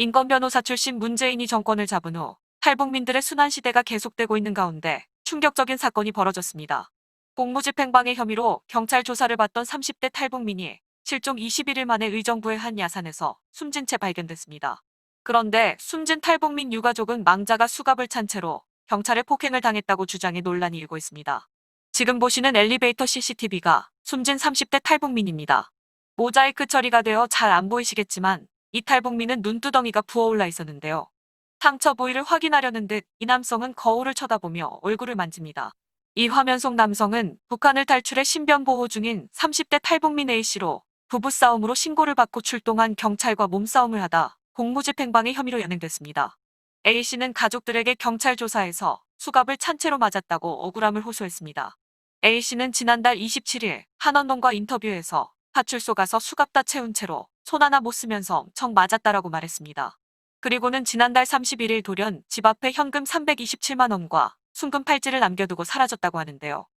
인권 변호사 출신 문재인이 정권을 잡은 후 탈북민들의 순환시대가 계속되고 있는 가운데 충격적인 사건이 벌어졌습니다. 공무집행방해 혐의로 경찰 조사를 받던 30대 탈북민이 실종 21일 만에 의정부의 한 야산에서 숨진 채 발견됐습니다. 그런데 숨진 탈북민 유가족은 망자가 수갑을 찬 채로 경찰에 폭행을 당했다고 주장해 논란이 일고 있습니다. 지금 보시는 엘리베이터 CCTV가 숨진 30대 탈북민입니다. 모자이크 처리가 되어 잘 안 보이시겠지만 이 탈북민은 눈두덩이가 부어올라 있었는데요. 상처 부위를 확인하려는 듯 이 남성은 거울을 쳐다보며 얼굴을 만집니다. 이 화면 속 남성은 북한을 탈출해 신변 보호 중인 30대 탈북민 A씨로 부부싸움으로 신고를 받고 출동한 경찰과 몸싸움을 하다 공무집행방해 혐의로 연행됐습니다. A씨는 가족들에게 경찰 조사에서 수갑을 찬 채로 맞았다고 억울함을 호소했습니다. A씨는 지난달 27일 한 언론과 인터뷰에서 파출소 가서 수갑 다 채운 채로 손 하나 못 쓰면서 청 맞았다라고 말했습니다. 그리고는 지난달 31일 돌연 집 앞에 현금 327만 원과 순금 팔찌를 남겨두고 사라졌다고 하는데요.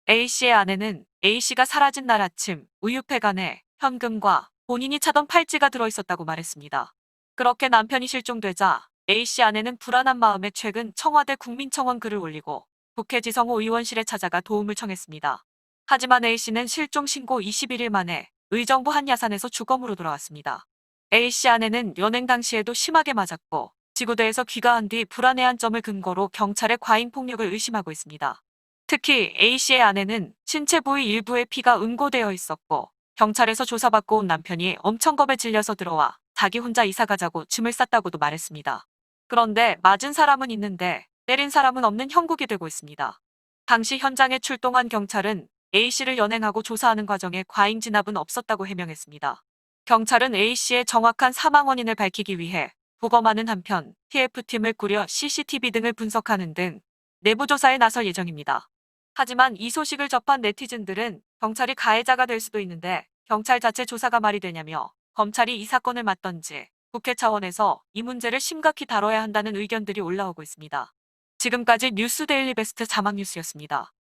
A씨의 아내는 A씨가 사라진 날 아침 우유팩 안에 현금과 본인이 차던 팔찌가 들어있었다고 말했습니다. 그렇게 남편이 실종되자 A씨 아내는 불안한 마음에 최근 청와대 국민청원 글을 올리고 국회 지성호 의원실에 찾아가 도움을 청했습니다. 하지만 A씨는 실종 신고 21일 만에 의정부 한 야산에서 주검으로 돌아왔습니다. A씨 아내는 연행 당시에도 심하게 맞았고 지구대에서 귀가한 뒤 불안해한 점을 근거로 경찰의 과잉 폭력을 의심하고 있습니다. 특히 A씨의 아내는 신체 부위 일부에 피가 응고되어 있었고 경찰에서 조사받고 온 남편이 엄청 겁에 질려서 들어와 자기 혼자 이사 가자고 짐을 쌌다고도 말했습니다. 그런데 맞은 사람은 있는데 때린 사람은 없는 형국이 되고 있습니다. 당시 현장에 출동한 경찰은 A씨를 연행하고 조사하는 과정에 과잉 진압은 없었다고 해명했습니다. 경찰은 A씨의 정확한 사망 원인을 밝히기 위해 부검하는 한편 TF팀을 꾸려 CCTV 등을 분석하는 등 내부 조사에 나설 예정입니다. 하지만 이 소식을 접한 네티즌들은 경찰이 가해자가 될 수도 있는데 경찰 자체 조사가 말이 되냐며 검찰이 이 사건을 맡던지 국회 차원에서 이 문제를 심각히 다뤄야 한다는 의견들이 올라오고 있습니다. 지금까지 뉴스 데일리 베스트 자막 뉴스였습니다.